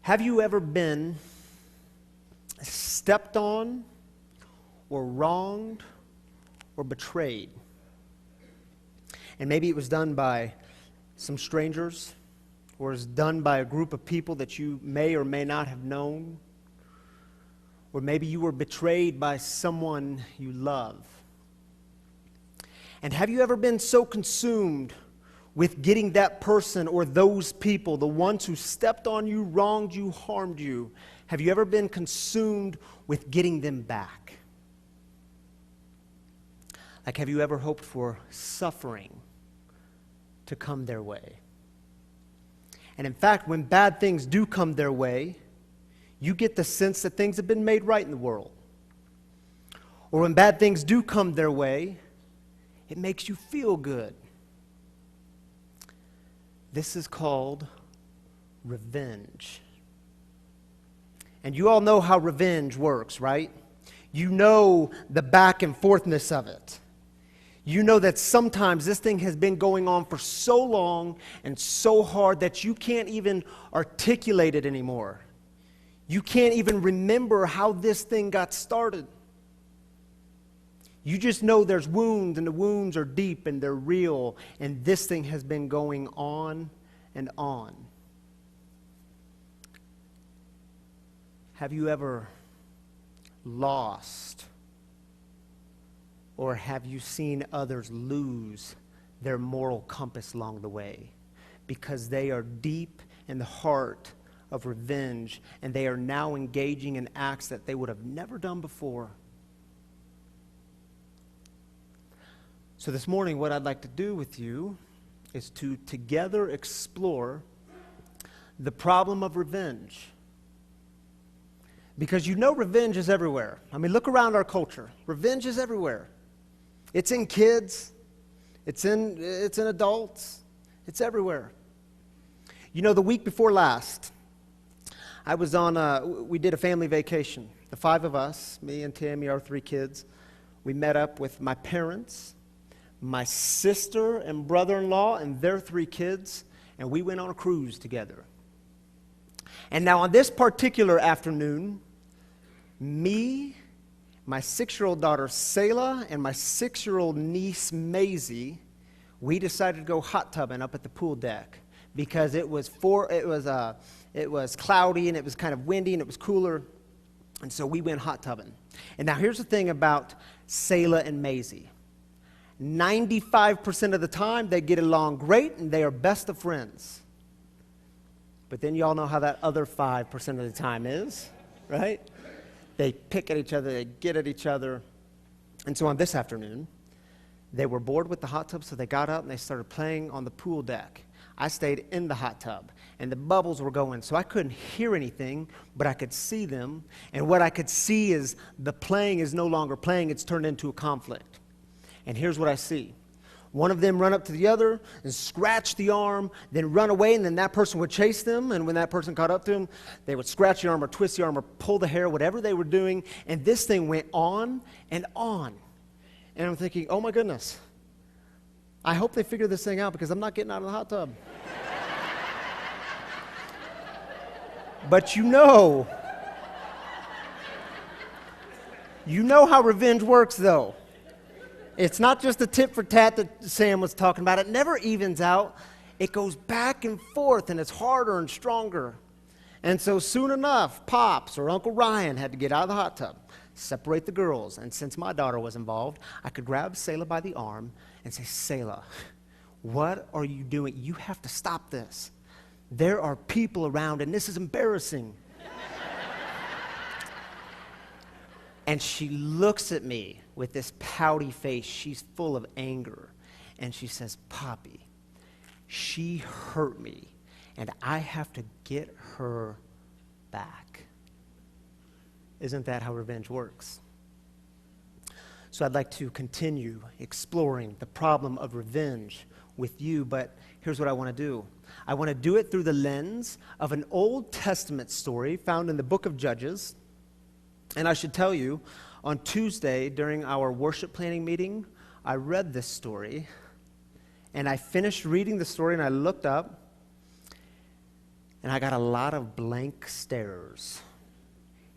Have you ever been stepped on or wronged or betrayed? And maybe it was done by some strangers, or was done by a group of people that you may or may not have known. Or maybe you were betrayed by someone you love. And have you ever been so consumed with getting that person or those people, the ones who stepped on you, wronged you, harmed you, have you ever been consumed with getting them back? Like, have you ever hoped for suffering to come their way? And in fact, when bad things do come their way, you get the sense that things have been made right in the world. Or when bad things do come their way, it makes you feel good. This is called revenge. And you all know how revenge works, right? You know the back and forthness of it. You know that sometimes this thing has been going on for so long and so hard that you can't even articulate it anymore. You can't even remember how this thing got started. You just know there's wounds, and the wounds are deep and they're real, and this thing has been going on and on. Have you ever lost, or have you seen others lose their moral compass along the way because they are deep in the heart of revenge, and they are now engaging in acts that they would have never done before? So this morning, what I'd like to do with you is to together explore the problem of revenge. Because you know revenge is everywhere. I mean, look around our culture. Revenge is everywhere. It's in kids. It's in adults. It's everywhere. You know, the week before last, I was we did a family vacation. The 5 of us, me and Tammy, our 3 kids, we met up with my parents, my sister and brother-in-law and their 3 kids, and we went on a cruise together. And now on this particular afternoon, me, my 6-year-old daughter Selah, and my 6-year-old niece Maisie, we decided to go hot tubbing up at the pool deck because it was cloudy and it was kind of windy and it was cooler, and so we went hot tubbing. And now here's the thing about Selah and Maisie. 95% of the time, they get along great, and they are best of friends. But then you all know how that other 5% of the time is, right? They pick at each other, they get at each other. And so on this afternoon, they were bored with the hot tub, so they got up and they started playing on the pool deck. I stayed in the hot tub, and the bubbles were going, so I couldn't hear anything, but I could see them. And what I could see is the playing is no longer playing, it's turned into a conflict. And here's what I see. One of them run up to the other and scratch the arm, then run away, and then that person would chase them. And when that person caught up to them, they would scratch the arm or twist the arm or pull the hair, whatever they were doing. And this thing went on and on. And I'm thinking, oh my goodness, I hope they figure this thing out because I'm not getting out of the hot tub. But you know how revenge works, though. It's not just a tit for tat that Sam was talking about. It never evens out. It goes back and forth, and it's harder and stronger. And so soon enough, Pops or Uncle Ryan had to get out of the hot tub, separate the girls. And since my daughter was involved, I could grab Selah by the arm and say, Selah, what are you doing? You have to stop this. There are people around, and this is embarrassing. And she looks at me with this pouty face. She's full of anger. And she says, Poppy, she hurt me, and I have to get her back. Isn't that how revenge works? So I'd like to continue exploring the problem of revenge with you, but here's what I want to do. I want to do it through the lens of an Old Testament story found in the book of Judges. And I should tell you, on Tuesday during our worship planning meeting, I read this story, and I finished reading the story, and I looked up, And I got a lot of blank stares.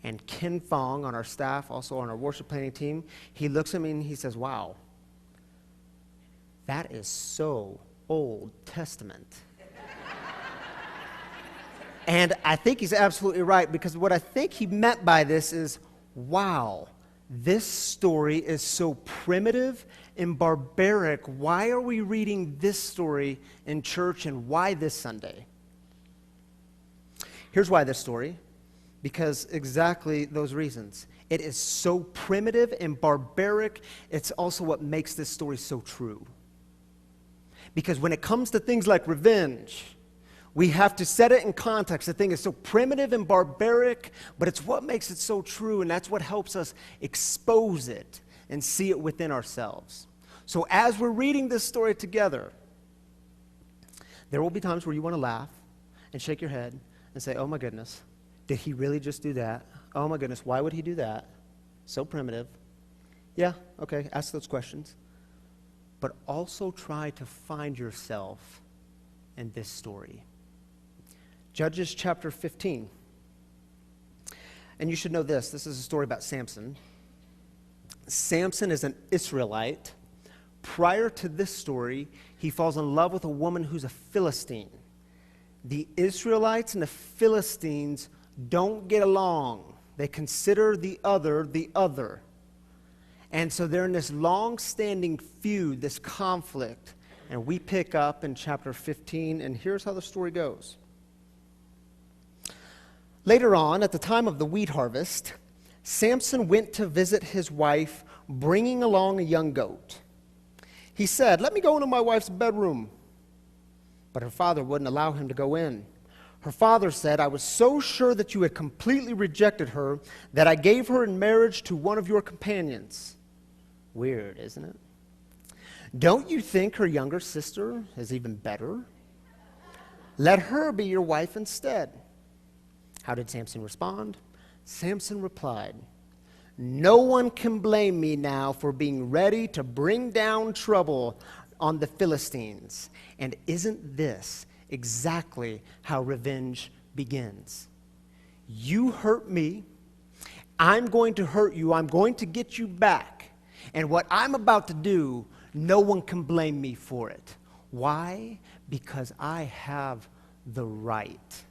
And Ken Fong on our staff, also on our worship planning team, he looks at me and he says, wow, that is so Old Testament. And I think he's absolutely right, because what I think he meant by this is, wow, this story is so primitive and barbaric. Why are we reading this story in church, and why this Sunday? Here's why this story. Because exactly those reasons. It is so primitive and barbaric. It's also what makes this story so true. Because when it comes to things like revenge, we have to set it in context. The thing is so primitive and barbaric, but it's what makes it so true, and that's what helps us expose it and see it within ourselves. So as we're reading this story together, there will be times where you want to laugh and shake your head and say, oh my goodness, did he really just do that? Oh my goodness, why would he do that? So primitive. Yeah, okay, ask those questions. But also try to find yourself in this story. Judges chapter 15. And you should know this. This is a story about Samson. Samson is an Israelite. Prior to this story, he falls in love with a woman who's a Philistine. The Israelites and the Philistines don't get along. They consider the other the other. And so they're in this long-standing feud, this conflict. And we pick up in chapter 15, and here's how the story goes. Later on, at the time of the wheat harvest, Samson went to visit his wife, bringing along a young goat. He said, let me go into my wife's bedroom. But her father wouldn't allow him to go in. Her father said, I was so sure that you had completely rejected her that I gave her in marriage to one of your companions. Weird, isn't it? Don't you think her younger sister is even better? Let her be your wife instead. How did Samson respond? Samson replied, no one can blame me now for being ready to bring down trouble on the Philistines. And isn't this exactly how revenge begins? You hurt me, I'm going to hurt you, I'm going to get you back. And what I'm about to do, no one can blame me for it. Why? Because I have the right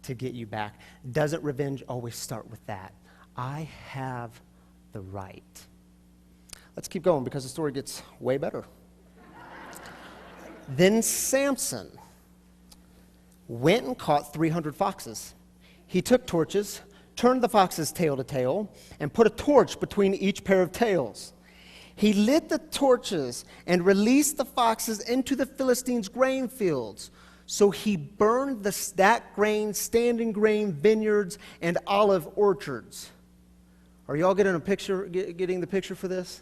to get you back. Doesn't revenge always start with that? I have the right. Let's keep going because the story gets way better. Then Samson went and caught 300 foxes. He took torches, turned the foxes tail to tail, and put a torch between each pair of tails. He lit the torches and released the foxes into the Philistines' grain fields. So he burned the stacked grain, standing grain vineyards, and olive orchards. Are you all getting the picture for this?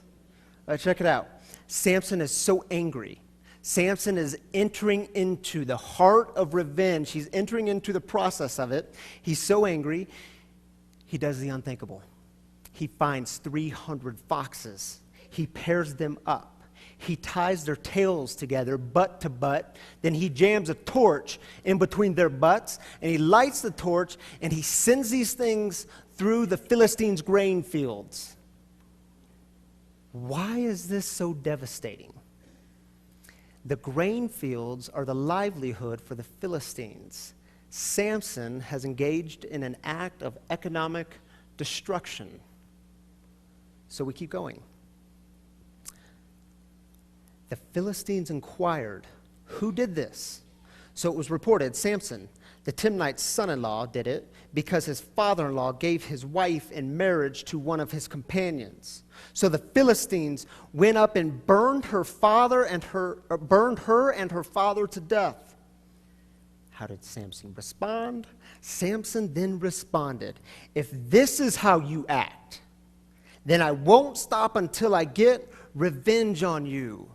Check it out. Samson is so angry. Samson is entering into the heart of revenge. He's entering into the process of it. He's so angry, he does the unthinkable. He finds 300 foxes. He pairs them up. He ties their tails together, butt to butt. Then he jams a torch in between their butts, and he lights the torch, and he sends these things through the Philistines' grain fields. Why is this so devastating? The grain fields are the livelihood for the Philistines. Samson has engaged in an act of economic destruction. So we keep going. The Philistines inquired, who did this? So it was reported, Samson, the Timnite's son-in-law, did it because his father-in-law gave his wife in marriage to one of his companions. So the Philistines went up and burned her and her father to death. How did Samson respond? Samson then responded, if this is how you act, then I won't stop until I get revenge on you.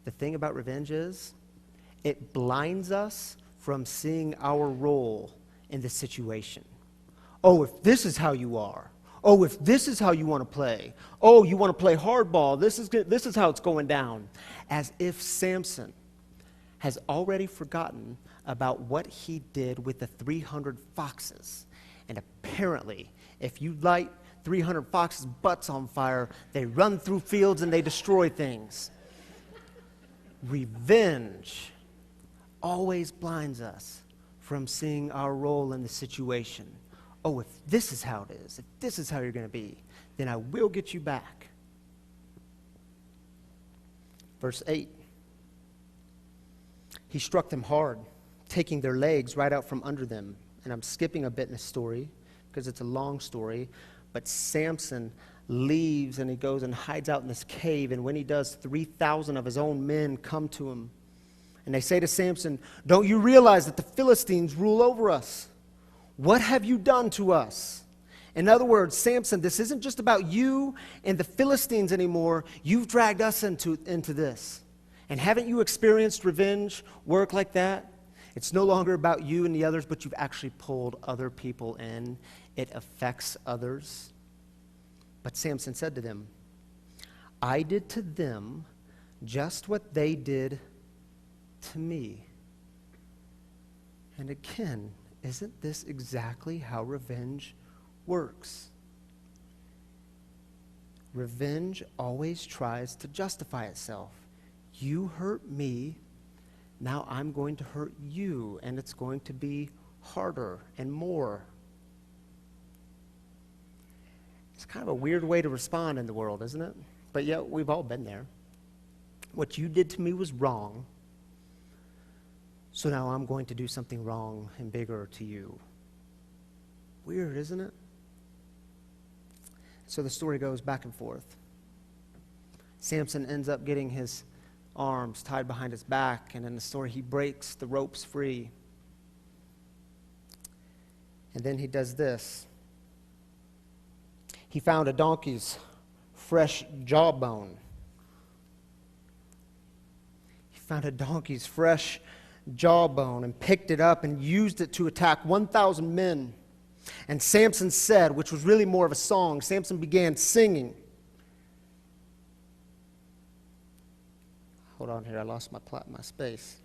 The thing about revenge is, it blinds us from seeing our role in the situation. Oh, if this is how you are. Oh, if this is how you want to play. Oh, you want to play hardball. This is how it's going down. As if Samson has already forgotten about what he did with the 300 foxes. And apparently, if you light 300 foxes' butts on fire, they run through fields and they destroy things. Revenge always blinds us from seeing our role in the situation. Oh, if this is how it is, if this is how you're going to be, then I will get you back. Verse 8. He struck them hard, taking their legs right out from under them. And I'm skipping a bit in the story because it's a long story. But Samson leaves and he goes and hides out in this cave. And when he does, 3,000 of his own men come to him. And they say to Samson, "Don't you realize that the Philistines rule over us? What have you done to us?" In other words, Samson, this isn't just about you and the Philistines anymore. You've dragged us into this. And haven't you experienced revenge work like that? It's no longer about you and the others, but you've actually pulled other people in. It affects others. But Samson said to them, "I did to them just what they did to me." And again, isn't this exactly how revenge works? Revenge always tries to justify itself. You hurt me, now I'm going to hurt you, and it's going to be harder and more. It's kind of a weird way to respond in the world, isn't it? But yet, we've all been there. What you did to me was wrong, so now I'm going to do something wrong and bigger to you. Weird, isn't it? So the story goes back and forth. Samson ends up getting his arms tied behind his back, and in the story he breaks the ropes free. And then he does this. He found a donkey's fresh jawbone. He found a donkey's fresh jawbone and picked it up and used it to attack 1,000 men. And Samson said, which was really more of a song, Samson began singing. Hold on here, I lost my space.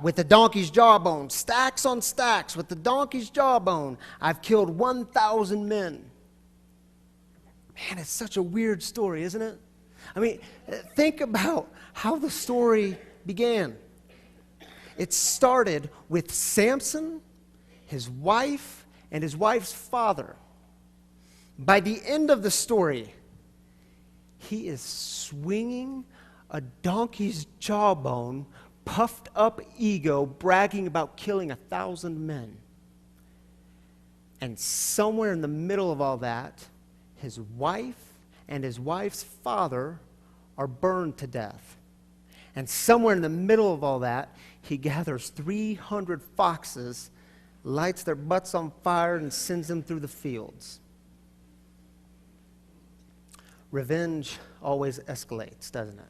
With the donkey's jawbone, stacks on stacks, with the donkey's jawbone, I've killed 1,000 men. Man, it's such a weird story, isn't it? I mean, think about how the story began. It started with Samson, his wife, and his wife's father. By the end of the story, he is swinging a donkey's jawbone, puffed up ego, bragging about killing 1,000 men. And somewhere in the middle of all that, his wife and his wife's father are burned to death. And somewhere in the middle of all that, he gathers 300 foxes, lights their butts on fire, and sends them through the fields. Revenge always escalates, doesn't it?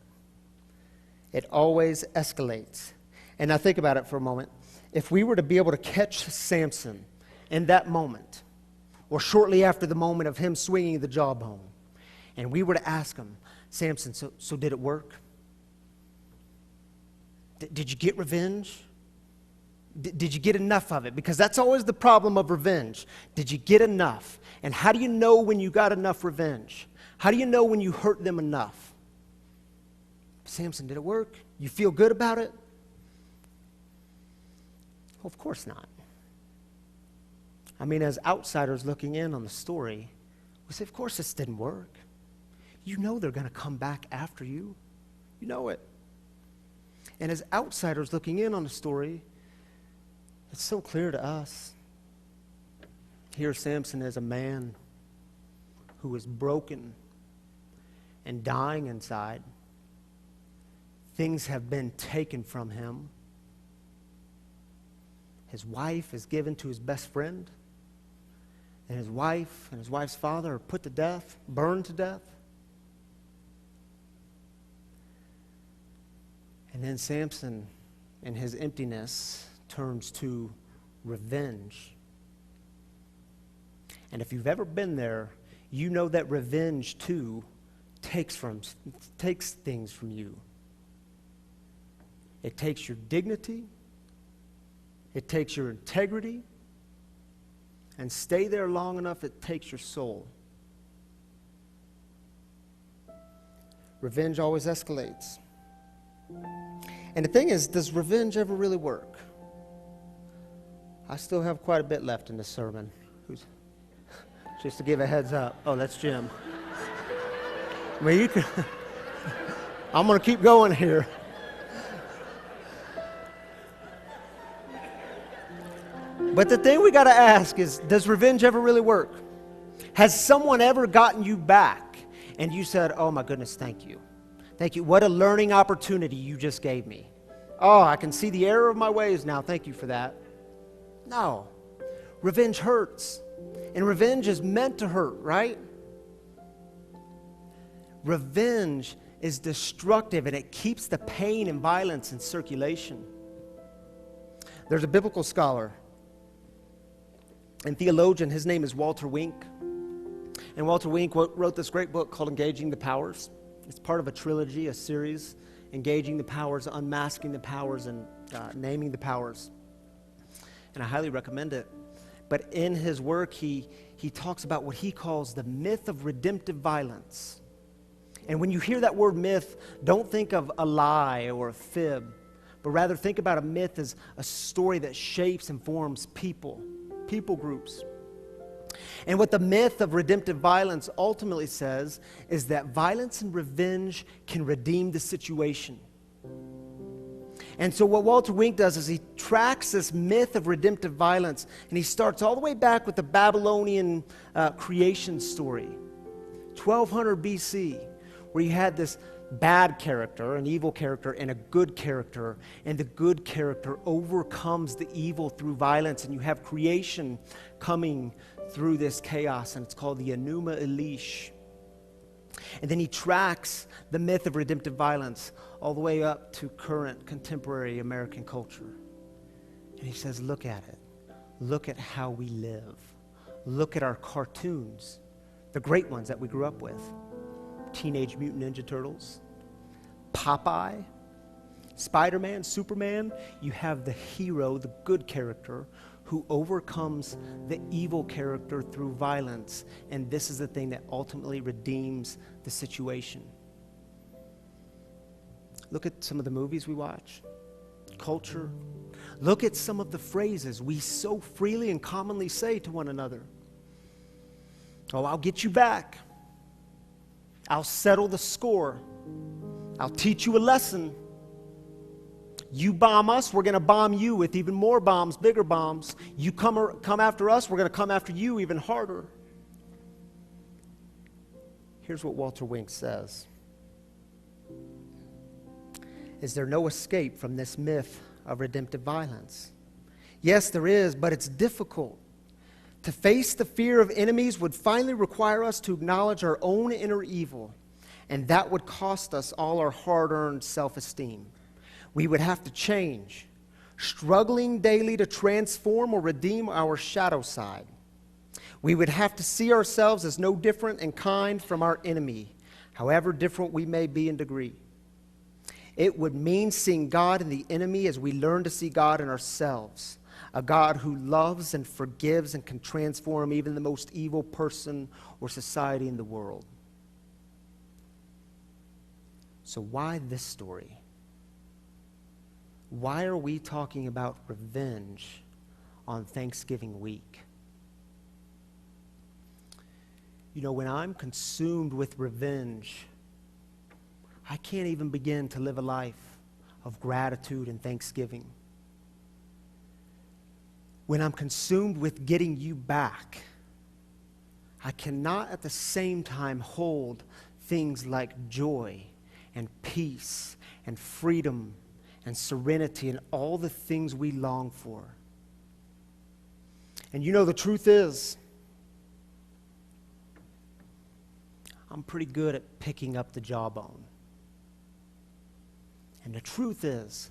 It always escalates. And now think about it for a moment. If we were to be able to catch Samson in that moment, or shortly after the moment of him swinging the jawbone, and we were to ask him, "Samson, so did it work? Did you get revenge? Did you get enough of it?" Because that's always the problem of revenge. Did you get enough? And how do you know when you got enough revenge? How do you know when you hurt them enough? "Samson, did it work? You feel good about it?" Well, of course not. I mean, as outsiders looking in on the story, we say, of course this didn't work. You know they're going to come back after you. You know it. And as outsiders looking in on the story, it's so clear to us. Here Samson is a man who is broken and dying inside. Things have been taken from him. His wife is given to his best friend. And his wife and his wife's father are put to death, burned to death. And then Samson, in his emptiness, turns to revenge. And if you've ever been there, you know that revenge, too, takes things from you. It takes your dignity. It takes your integrity. And stay there long enough, it takes your soul. Revenge always escalates. And the thing is, does revenge ever really work? I still have quite a bit left in this sermon. Just to give a heads up. Oh, that's Jim. I mean, you can. I'm going to keep going here. But the thing we got to ask is, does revenge ever really work? Has someone ever gotten you back and you said, oh my goodness, thank you. Thank you. What a learning opportunity you just gave me. Oh, I can see the error of my ways now. Thank you for that. No. Revenge hurts. And revenge is meant to hurt, right? Revenge is destructive and it keeps the pain and violence in circulation. There's a biblical scholar and theologian. His name is Walter Wink. And Walter Wink wrote this great book called Engaging the Powers. It's part of a trilogy, a series, Engaging the Powers, Unmasking the Powers, and Naming the Powers. And I highly recommend it. But in his work, he talks about what he calls the myth of redemptive violence. And when you hear that word myth, don't think of a lie or a fib, but rather think about a myth as a story that shapes and forms people groups. And what the myth of redemptive violence ultimately says is that violence and revenge can redeem the situation. And so what Walter Wink does is he tracks this myth of redemptive violence, and he starts all the way back with the Babylonian creation story, 1200 BC, where you had this bad character, an evil character, and a good character, and the good character overcomes the evil through violence, and you have creation coming through this chaos, and it's called the Enuma Elish. And then he tracks the myth of redemptive violence all the way up to current contemporary American culture. And he says, look at it. Look at how we live. Look at our cartoons, the great ones that we grew up with. Teenage Mutant Ninja Turtles, Popeye, Spider-Man, Superman. You have the hero, the good character, who overcomes the evil character through violence. And this is the thing that ultimately redeems the situation. Look at some of the movies we watch, culture. Look at some of the phrases we so freely and commonly say to one another. Oh, I'll get you back. I'll settle the score. I'll teach you a lesson. You bomb us, we're going to bomb you with even more bombs, bigger bombs. You come after us, we're going to come after you even harder. Here's what Walter Wink says. Is there no escape from this myth of redemptive violence? Yes, there is, but it's difficult. To face the fear of enemies would finally require us to acknowledge our own inner evil, and that would cost us all our hard-earned self-esteem. We would have to change, struggling daily to transform or redeem our shadow side. We would have to see ourselves as no different in kind from our enemy, however different we may be in degree. It would mean seeing God in the enemy as we learn to see God in ourselves, a God who loves and forgives and can transform even the most evil person or society in the world. So why this story? Why are we talking about revenge on Thanksgiving week? You know, when I'm consumed with revenge, I can't even begin to live a life of gratitude and thanksgiving. When I'm consumed with getting you back, I cannot at the same time hold things like joy and peace and freedom and serenity and all the things we long for. And you know, the truth is, I'm pretty good at picking up the jawbone. And the truth is,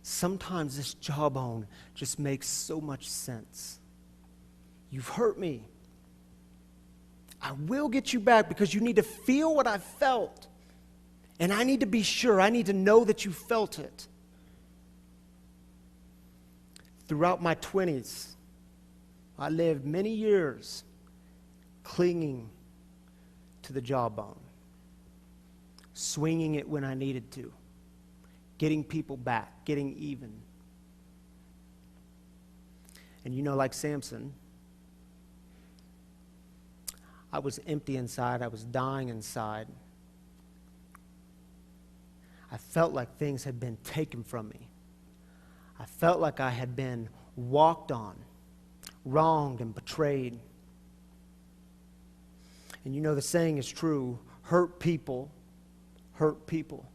sometimes this jawbone just makes so much sense. You've hurt me. I will get you back because you need to feel what I felt. And I need to be sure, I need to know that you felt it. Throughout my 20s, I lived many years clinging to the jawbone, swinging it when I needed to, getting people back, getting even. And you know, like Samson, I was empty inside. I was dying inside. I felt like things had been taken from me. I felt like I had been walked on, wronged, and betrayed. And you know, the saying is true, hurt people hurt people.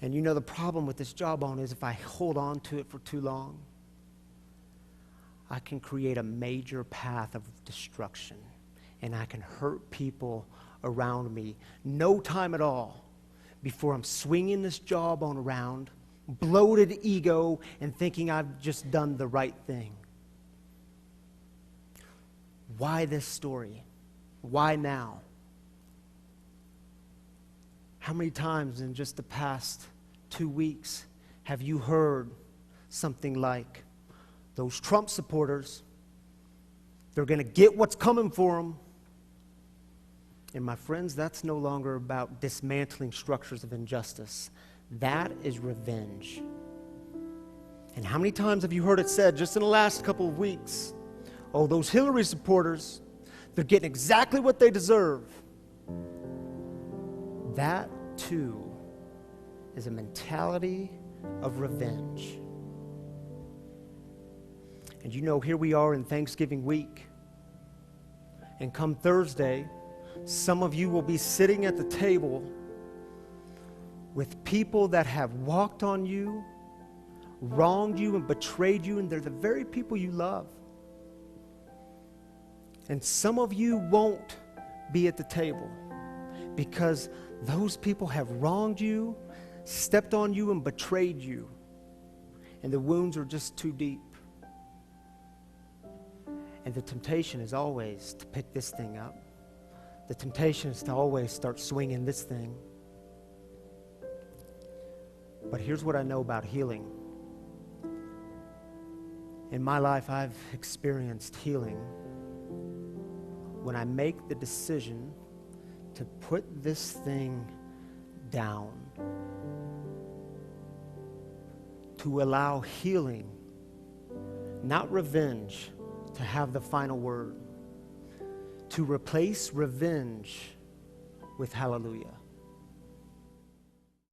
And you know, the problem with this jawbone is if I hold on to it for too long, I can create a major path of destruction, and I can hurt people around me no time at all before I'm swinging this jawbone around, bloated ego, and thinking I've just done the right thing. Why this story? Why now? How many times in just the past 2 weeks have you heard something like, those Trump supporters, they're going to get what's coming for them? And my friends, that's no longer about dismantling structures of injustice. That is revenge. And how many times have you heard it said just in the last couple of weeks, oh, those Hillary supporters, they're getting exactly what they deserve. That, too, is a mentality of revenge. And you know, here we are in Thanksgiving week. And come Thursday, some of you will be sitting at the table with people that have walked on you, wronged you, and betrayed you, and they're the very people you love. And some of you won't be at the table because those people have wronged you, stepped on you, and betrayed you. And the wounds are just too deep. And the temptation is always to pick this thing up. The temptation is to always start swinging this thing. But here's what I know about healing. In my life, I've experienced healing when I make the decision to put this thing down, to allow healing, not revenge, to have the final word, to replace revenge with hallelujah.